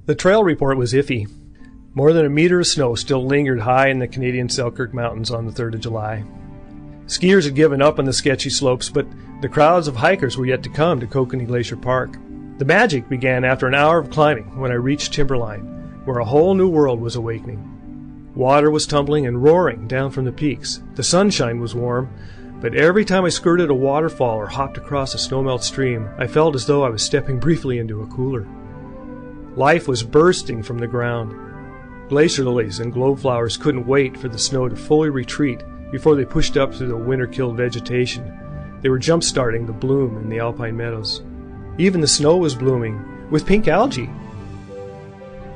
The trail report was iffy. More than a meter of snow still lingered high in the Canadian Selkirk Mountains on the 3rd of July. Skiers had given up on the sketchy slopes, but the crowds of hikers were yet to come to Kokanee Glacier Park. The magic began after an hour of climbing when I reached Timberline, where a whole new world was awakening. Water was tumbling and roaring down from the peaks. The sunshine was warm, but every time I skirted a waterfall or hopped across a snowmelt stream, I felt as though I was stepping briefly into a cooler. Life was bursting from the ground. Glacier lilies and globeflowers couldn't wait for the snow to fully retreat before they pushed up through the winter-killed vegetation. They were jump-starting the bloom in the alpine meadows. Even the snow was blooming, with pink algae.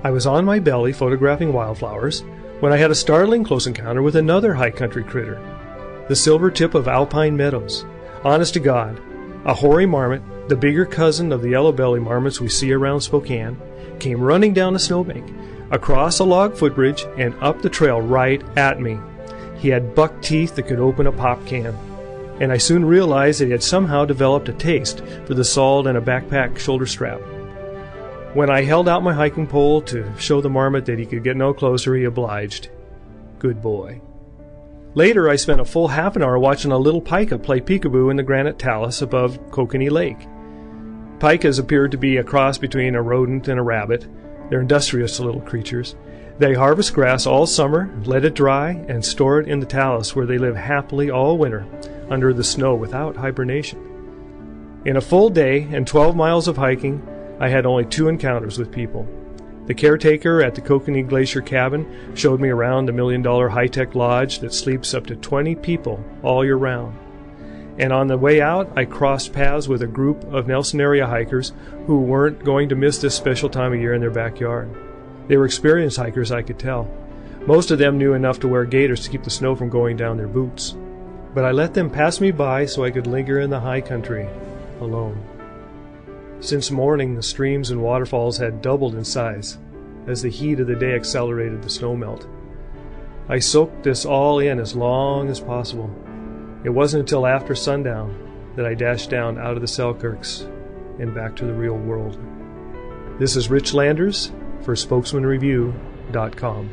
I was on my belly photographing wildflowers when I had a startling close encounter with another high-country critter, the silver tip of alpine meadows. Honest to God, a hoary marmot, the bigger cousin of the yellow-belly marmots we see around Spokane, came running down a snowbank, across a log footbridge, and up the trail right at me. He had buck teeth that could open a pop can, and I soon realized that he had somehow developed a taste for the salt and a backpack shoulder strap. When I held out my hiking pole to show the marmot that he could get no closer, he obliged. Good boy. Later, I spent a full half an hour watching a little pika play peekaboo in the granite talus above Kokanee Lake. Pikas appeared to be a cross between a rodent and a rabbit. They're industrious little creatures. They harvest grass all summer, let it dry, and store it in the talus where they live happily all winter under the snow without hibernation. In a full day and 12 miles of hiking, I had only 2 encounters with people. The caretaker at the Kokanee Glacier cabin showed me around the $1 million high-tech lodge that sleeps up to 20 people all year round. And on the way out, I crossed paths with a group of Nelson area hikers who weren't going to miss this special time of year in their backyard. They were experienced hikers, I could tell. Most of them knew enough to wear gaiters to keep the snow from going down their boots. But I let them pass me by so I could linger in the high country, alone. Since morning, the streams and waterfalls had doubled in size as the heat of the day accelerated the snowmelt. I soaked this all in as long as possible. It wasn't until after sundown that I dashed down out of the Selkirks and back to the real world. This is Rich Landers for Spokesman-Review.com.